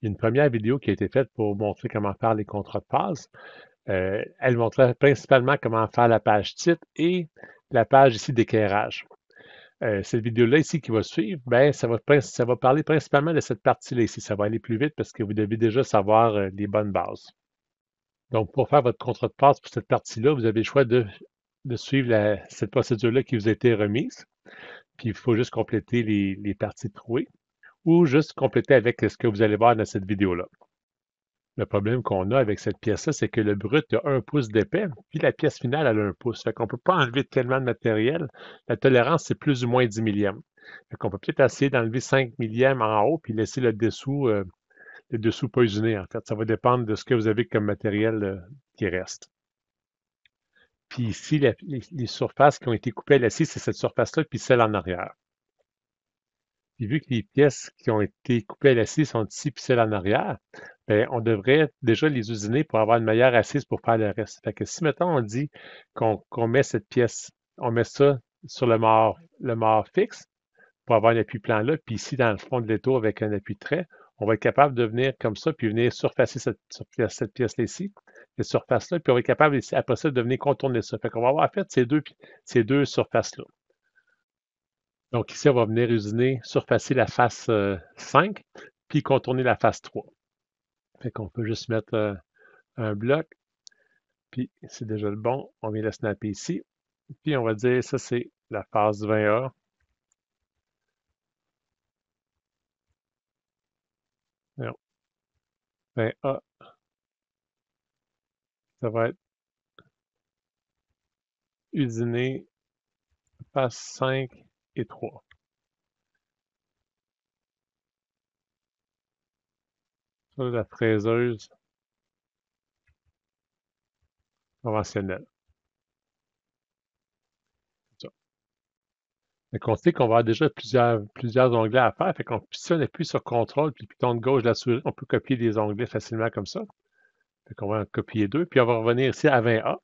Il y a une première vidéo qui a été faite pour montrer comment faire les contrats de passe. Elle montrait principalement comment faire la page titre et la page ici d'éclairage. Cette vidéo-là ici qui va suivre, ben, ça va parler principalement de cette partie-là ici. Ça va aller plus vite parce que vous devez déjà savoir les bonnes bases. Donc, pour faire votre contrat de passe pour cette partie-là, vous avez le choix de suivre cette procédure-là qui vous a été remise. Puis, il faut juste compléter les parties trouées ou juste compléter avec ce que vous allez voir dans cette vidéo-là. Le problème qu'on a avec cette pièce-là, c'est que le brut a 1 pouce d'épais, puis la pièce finale, elle a 1 pouce. Fait qu'on ne peut pas enlever tellement de matériel. La tolérance, c'est plus ou moins 10 millièmes. Fait qu'on peut peut-être essayer d'enlever 5 millièmes en haut, puis laisser le dessous pas usiné, en fait. Ça va dépendre de ce que vous avez comme matériel qui reste. Puis ici, les surfaces qui ont été coupées à l'acier, c'est cette surface-là, puis celle en arrière. Puis vu que les pièces qui ont été coupées à l'acier sont ici, puis celles en arrière, bien, on devrait déjà les usiner pour avoir une meilleure assise pour faire le reste. Fait que si, mettons, on dit qu'on met cette pièce, on met ça sur le mort fixe pour avoir un appui plan là, puis ici, dans le fond de l'étau avec un appui de trait, on va être capable de venir comme ça, puis venir surfacer cette pièce-là ici, cette surface-là, puis on va être capable, ici, après ça, de venir contourner ça. Fait qu'on va avoir, en fait, ces deux surfaces-là. Donc ici, on va venir usiner, surfacer la face 5, puis contourner la face 3. Fait qu'on peut juste mettre un bloc, puis c'est déjà le bon. On vient le snapper ici. Puis on va dire, ça c'est la phase 20A. Non, 20A, ça va être usiné face 5 et 3. Ça, la fraiseuse conventionnelle. Ça. Fait qu'on sait qu'on va avoir déjà plusieurs onglets à faire. Fait qu'on, si on appuie sur CTRL puis piton de gauche de la souris, on peut copier des onglets facilement comme ça. Fait qu'on va en copier deux. Puis on va revenir ici à 20A.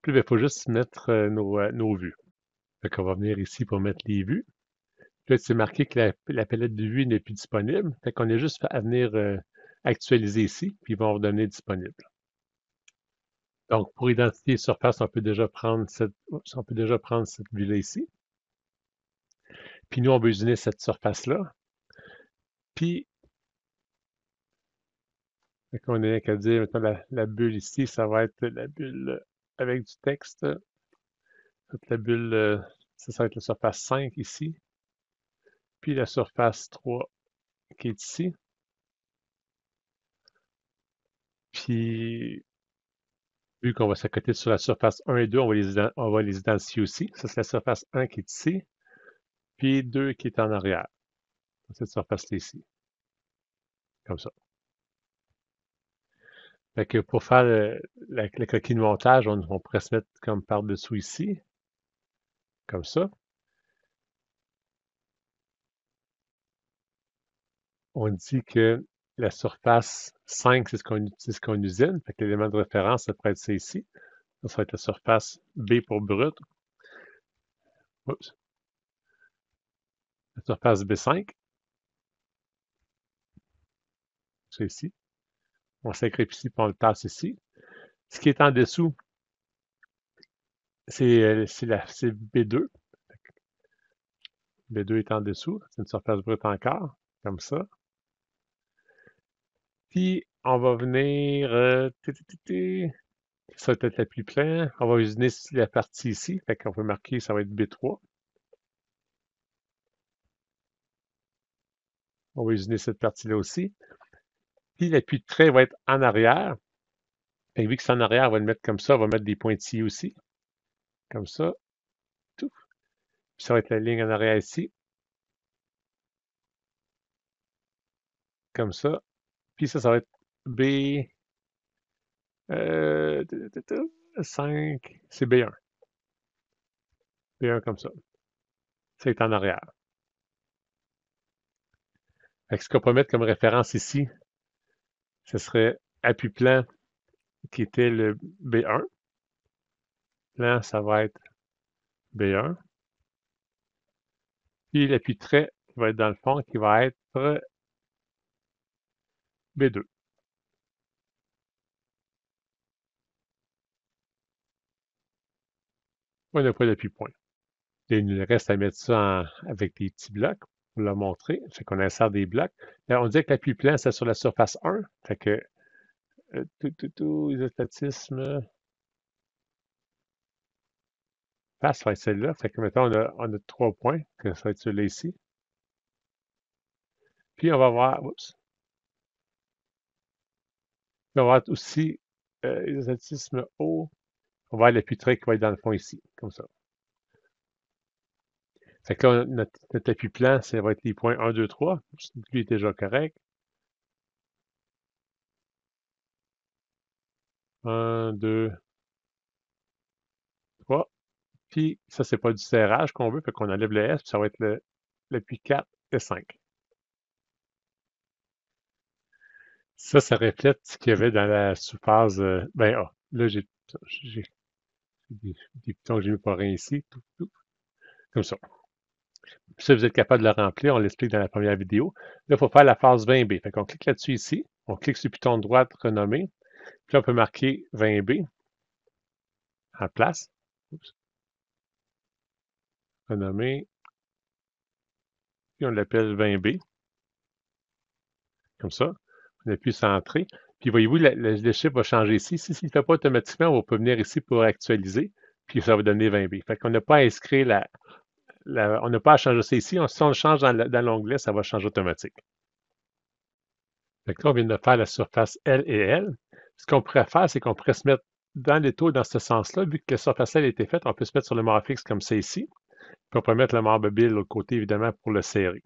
Puis il faut juste mettre nos vues. Fait qu'on va venir ici pour mettre les vues. Puis là, c'est marqué que la palette de vues n'est plus disponible. Fait qu'on est juste à venir actualiser ici, puis ils vont redevenir disponibles. Donc, pour identifier les surfaces, on peut déjà prendre cette vue-là ici. Puis nous, on va usiner cette surface-là. Puis, on n'a qu'à dire, maintenant, la bulle ici, ça va être la bulle avec du texte. Donc, la bulle, ça va être la surface 5 ici. Puis la surface 3 qui est ici. Puis, vu qu'on va s'accoter sur la surface 1 et 2, on va les identifier aussi. Ça, c'est la surface 1 qui est ici, puis 2 qui est en arrière. Cette surface-là ici, comme ça. Fait que pour faire la coquille de montage, on pourrait se mettre comme par-dessous ici, comme ça. On dit que la surface 5, c'est ce qu'on usine. Fait que l'élément de référence, ça pourrait être ça ici. Ça va être la surface B pour brut. Oups. La surface B5, c'est ici. On s'agrippe ici, puis on le tasse ici. Ce qui est en dessous, c'est B2. B2 est en dessous. C'est une surface brute encore, comme ça. Puis, on va venir... ça va être la plus plein. On va usiner la partie ici. Fait qu'on peut marquer, ça va être B3. On va usiner cette partie-là aussi. Puis, l'appui de trait va être en arrière. Fait que vu que c'est en arrière, on va le mettre comme ça. On va mettre des pointillés aussi. Comme ça. Tout. Puis, ça va être la ligne en arrière ici. Comme ça. Puis, ça va être B... 5, c'est B1. B1 comme ça. C'est en arrière. Fait que ce qu'on peut mettre comme référence ici, ce serait appui plan qui était le B1. Plan, ça va être B1. Puis l'appui trait qui va être dans le fond, qui va être B2. On n'a pas d'appui-point. Il nous reste à mettre ça avec des petits blocs pour le montrer. Fait qu'on insère des blocs. Là, on dit que l'appui-plan, c'est sur la surface 1. Fait que isostatisme, face, ça va être celle-là. Fait que maintenant, on a 3 points, que ça va être celui-là ici. Puis on va voir, oups, on va voir aussi isostatisme haut. On va voir l'appui trait qui va être dans le fond ici, comme ça. Fait que là, notre appui-plan, ça va être les points 1, 2, 3. Lui est déjà correct. 1, 2, 3. Puis ça, c'est pas du serrage qu'on veut, fait qu'on enlève le S, puis ça va être l'appui 4 et 5. Ça reflète ce qu'il y avait dans la sous-phase ben A. Là, j'ai des boutons que j'ai mis pour rien ici, comme ça. Puis ça, vous êtes capable de le remplir, on l'explique dans la première vidéo. Là, il faut faire la phase 20B. Fait qu'on clique là-dessus ici, on clique sur le piton de droite renommé, puis là, on peut marquer 20B en place. Oups. Renommé, puis on l'appelle 20B, comme ça. On appuie sur Entrée. Puis voyez-vous, le chiffre va changer ici. Si il ne fait pas automatiquement, on peut venir ici pour actualiser, puis ça va donner 20B. Fait qu'on n'a pas à inscrire on n'a pas à changer ça ici. Si on le change dans l'onglet, ça va changer automatique. Fait que là, on vient de faire la surface L et L. Ce qu'on pourrait faire, c'est qu'on pourrait se mettre dans les taux dans ce sens-là. Vu que la surface L a été faite, on peut se mettre sur le mort fixe comme ça ici. Puis on peut mettre le mort mobile de l'autre côté, évidemment, pour le serrer.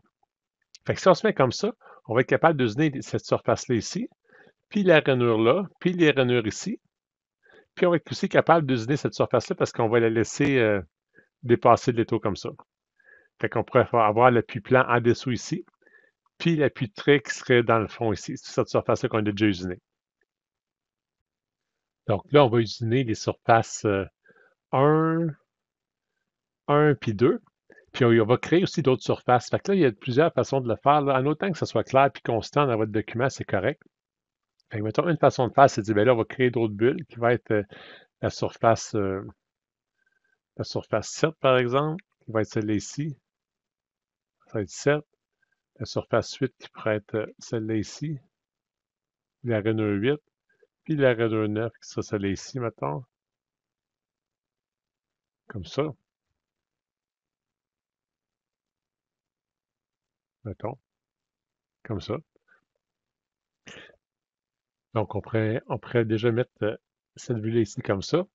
Fait que si on se met comme ça, on va être capable de donner cette surface-là ici, puis la rainure là, puis les rainures ici. Puis on va être aussi capable d'usiner cette surface-là parce qu'on va la laisser dépasser de l'étau comme ça. Fait qu'on pourrait avoir l'appui plan en dessous ici, puis l'appui de trait qui serait dans le fond ici. C'est cette surface-là qu'on a déjà usinée. Donc là, on va usiner les surfaces 1, 1 puis 2. Puis on va créer aussi d'autres surfaces. Fait que là, il y a plusieurs façons de le faire. Là. En autant que ce soit clair et constant dans votre document, c'est correct. Fait que mettons, une façon de faire, c'est de dire, ben là, on va créer d'autres bulles qui va être la surface 7, par exemple, qui va être celle-là ici. Ça va être 7. La surface 8 qui pourrait être celle-là ici. La rainure 8. Puis la rainure 9 qui sera celle-là ici, mettons. Comme ça. Mettons. Comme ça. Donc, on pourrait déjà mettre cette vue-là ici comme ça.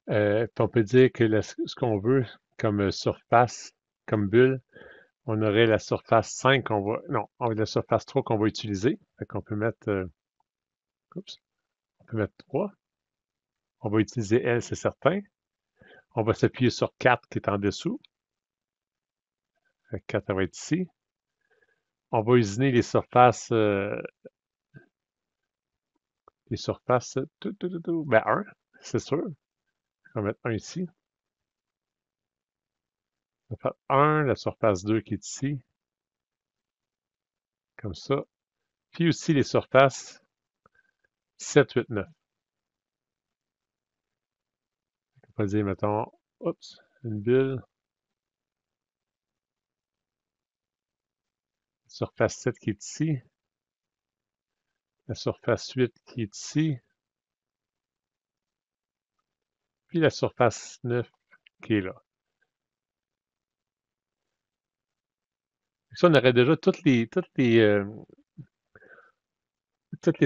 Puis on peut dire que ce qu'on veut comme surface, comme bulle, on aurait la surface 5 non, on a la surface 3 qu'on va utiliser. Fait qu'on peut mettre, oups, on peut mettre 3. On va utiliser L, c'est certain. On va s'appuyer sur 4 qui est en dessous. Fait que 4, ça va être ici. On va usiner les surfaces, ben 1, c'est sûr. On va mettre 1 ici. On va faire 1, la surface 2 qui est ici. Comme ça. Puis aussi les surfaces 7, 8, 9. On va dire, mettons, oups, une bulle. Surface 7 qui est ici. La surface 8 qui est ici. Puis la surface 9 qui est là. Ça, on aurait déjà toutes les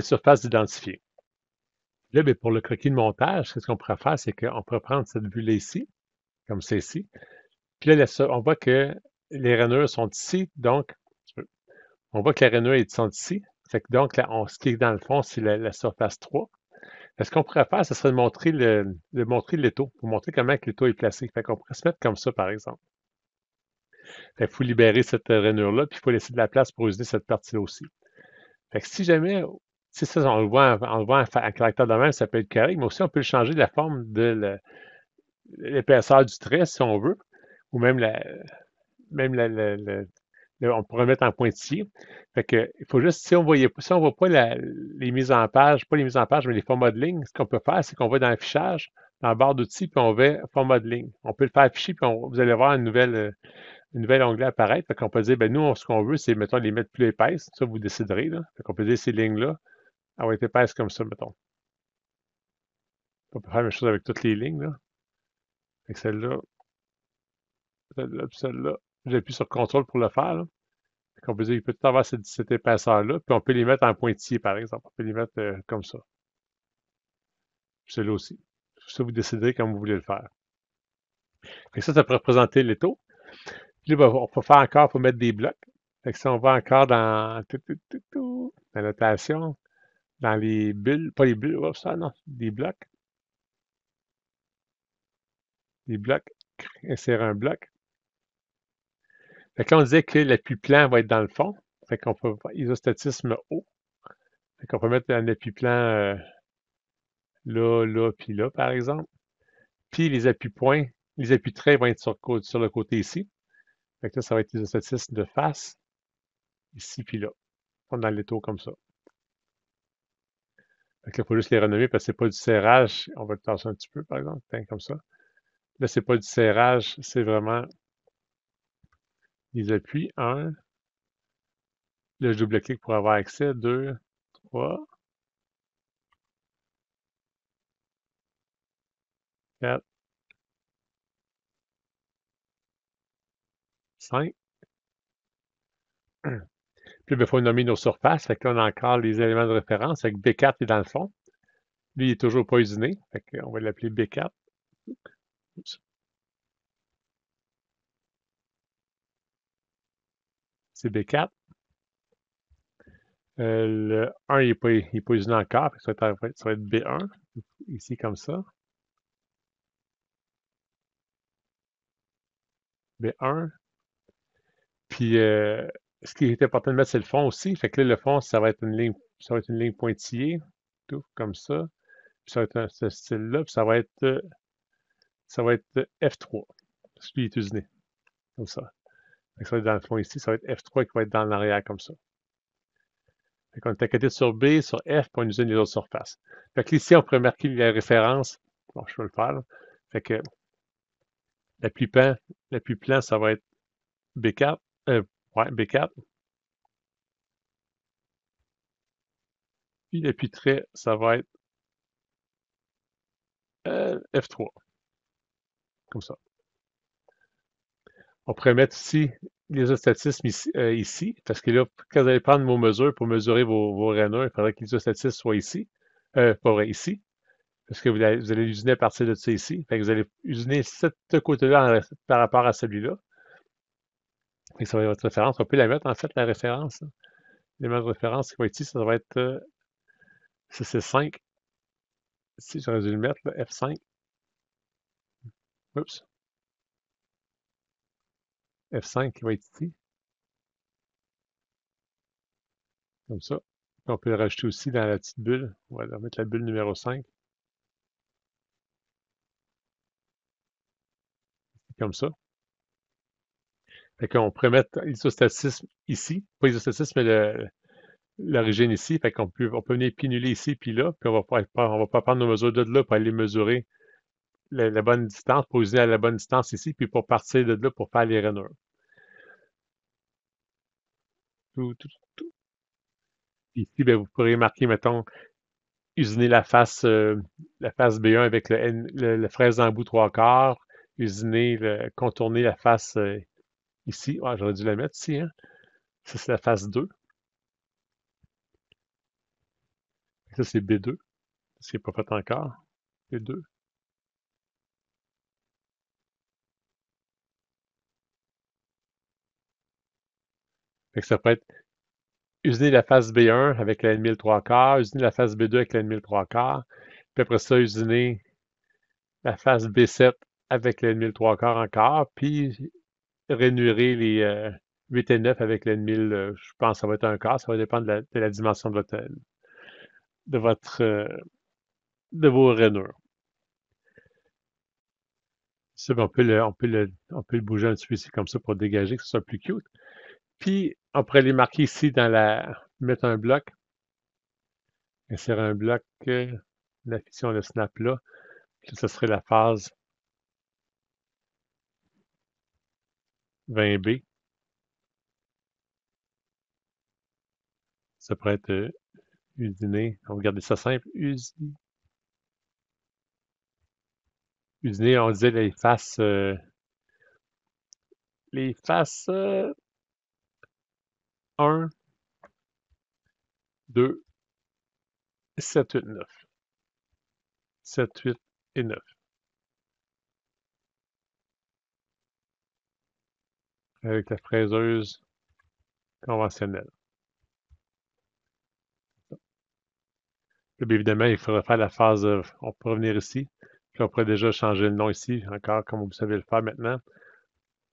surfaces identifiées. Là, bien, pour le croquis de montage, ce qu'on pourrait faire, c'est qu'on pourrait prendre cette vue-là ici, comme c'est ici. Puis là, on voit que les rainures sont ici, donc on voit que les rainures sont ici. Fait que donc, là, ce qui est dans le fond, c'est la surface 3. Ce qu'on pourrait faire, ce serait de montrer l'étau, pour montrer comment l'étau est placé. Fait qu'on pourrait se mettre comme ça, par exemple. Fait qu'il faut libérer cette rainure-là, puis il faut laisser de la place pour usiner cette partie-là aussi. Fait que si jamais, si ça, on le voit en caractère de même, ça peut être correct, mais aussi on peut changer la forme de l'épaisseur du trait, si on veut, ou même Là, on pourrait mettre en pointillé. Fait que, il faut juste, si on voit pas les mises en page, pas les mises en page, mais les formats de ligne, ce qu'on peut faire, c'est qu'on va dans l'affichage, dans la barre d'outils, puis on va format de ligne. On peut le faire afficher, puis vous allez voir une nouvelle onglet apparaître. Fait qu'on peut dire, ben nous, ce qu'on veut, c'est, mettons, les mettre plus épaisses. Ça, vous déciderez, là. Fait qu'on peut dire ces lignes-là, elles vont être épaisses comme ça, mettons. On peut faire la même chose avec toutes les lignes, là. Fait que celle-là, puis celle-là. J'appuie sur CTRL pour le faire, là. Fait qu'on peut dire, il peut tout avoir cette épaisseur-là, puis on peut les mettre en pointillé, par exemple. On peut les mettre comme ça. Puis celle-là aussi. Ça, vous décidez comme vous voulez le faire. Fait que ça peut représenter l'étau. Puis là, ben, on peut faire encore, il faut mettre des blocs. Fait que si on va encore dans la notation, dans les bulles, pas les bulles, oh, ça, non, des blocs, insérer un bloc. Fait que là, on disait que l'appui plan va être dans le fond. Fait qu'on peut faire isostatisme haut. Fait qu'on peut mettre un appui plan là, là, puis là, par exemple. Puis les appuis-points, les appuis-traits vont être sur le côté ici. Fait que là, ça va être l'isostatisme de face, ici, puis là. Comme dans l'étau comme ça. Fait que là, il faut juste les renommer parce que c'est pas du serrage. On va le tasser un petit peu, par exemple. Tiens, comme ça. Là, c'est pas du serrage, c'est vraiment les appuis. 1. Là, je double-clique pour avoir accès. 2, 3, 4, 5. Puis, il faut nommer nos surfaces. Fait que là, on a encore les éléments de référence. Fait que B4 est dans le fond. Lui, il est toujours pas usiné. Fait qu'on va l'appeler B4. Oups. C'est B4. Le 1, il est pas usiné encore. Fait que ça va être B1. Ici, comme ça. B1. Puis, ce qui est important de mettre, c'est le fond aussi. Fait que là, le fond, ça va être une ligne pointillée, tout comme ça. Puis ça va être ce style-là, puis ça va être F3. Parce qu'il est usiné, comme ça. Fait que ça va être dans le fond ici, ça va être F3 qui va être dans l'arrière, comme ça. Fait qu'on est à sur B, sur F, puis on usine les autres surfaces. Fait que ici, on pourrait marquer la référence. Bon, je peux le faire, là. Fait que l'appui plan, ça va être B4. Ouais, B4. Puis l'appui trait, ça va être F3, comme ça. On pourrait mettre ici l'isostatisme ici, parce que là, quand vous allez prendre vos mesures pour mesurer vos rainures, il faudrait que l'isostatisme soit ici. Pas vrai, ici, parce que vous allez usiner à partir de ça ici. Fait que vous allez usiner ce côté-là par rapport à celui-là. Et ça va être votre référence. On peut la mettre, en fait, la référence. L'élément de référence qui va être ici, ça va être c'est 5. Ici, j'aurais dû le mettre, là, F5. Oups. F5 qui va être ici, comme ça. Puis on peut le rajouter aussi dans la petite bulle. On va mettre la bulle numéro 5, comme ça. Fait qu'on pourrait mettre l'isostatisme ici, pas l'isostatisme, mais l'origine ici. Fait on peut venir pinuler ici puis là, puis on va pas prendre nos mesures de là pour aller mesurer la bonne distance, pour usiner à la bonne distance ici, puis pour partir de là pour faire les rainures. Tout, tout, tout. Ici, ben, vous pourrez marquer, mettons, usiner la face B1 avec le fraise d'embout 3/4, contourner la face ici. Ah, j'aurais dû la mettre ici, hein? Ça, c'est la face 2. Ça, c'est B2. Ce qui n'est pas fait encore. B2. Fait que ça peut être usiner la face B1 avec la 3/4, usiner la face B2 avec la 3/4, puis après ça, usiner la face B7 avec la 3/4 encore, puis rainurer les 8 et 9 avec la je pense que ça va être un quart, ça va dépendre de la dimension de votre de vos rainures. Ça, on peut le bouger un petit peu ici comme ça pour dégager, que ce soit plus cute. Puis, on pourrait les marquer ici dans mettre un bloc, insérer un bloc, la fission, le snap là. Puis, ce serait la phase 20B. Ça pourrait être usiné. On va garder ça simple. Usiné, on disait les faces 1, 2, 7, 8, 9. 7, 8 et 9. Avec la fraiseuse conventionnelle. Là, bien évidemment, il faudra faire la phase, on peut revenir ici, puis on pourrait déjà changer le nom ici, encore comme vous savez le faire maintenant.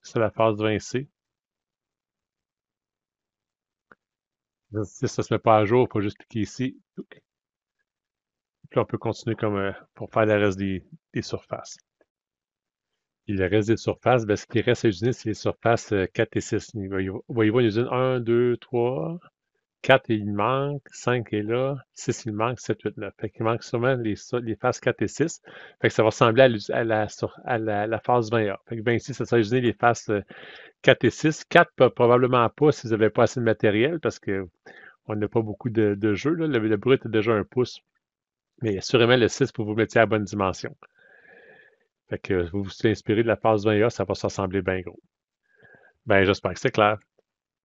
C'est la phase 20C. Si ça ne se met pas à jour, il faut juste cliquer ici. Puis on peut continuer comme pour faire le reste des surfaces. Et le reste des surfaces, ben, ce qui reste à usiner, c'est les surfaces 4 et 6. Voyez-vous, une usine 1, 2, 3, 4 il manque, 5 est là, 6 il manque, 7, 8, 9. Fait qu'il manque sûrement les phases 4 et 6. Fait que ça va ressembler à la phase 20A. Fait que 26, ça sera usiner les phases 4 et 6. 4, probablement pas si vous n'avez pas assez de matériel parce que on n'a pas beaucoup de jeux. Là. Le brut est déjà 1 pouce. Mais assurément, le 6 pour vous mettre à la bonne dimension. Fait que vous vous inspirez de la phase 20A, ça va se ressembler bien gros. Ben, j'espère que c'est clair.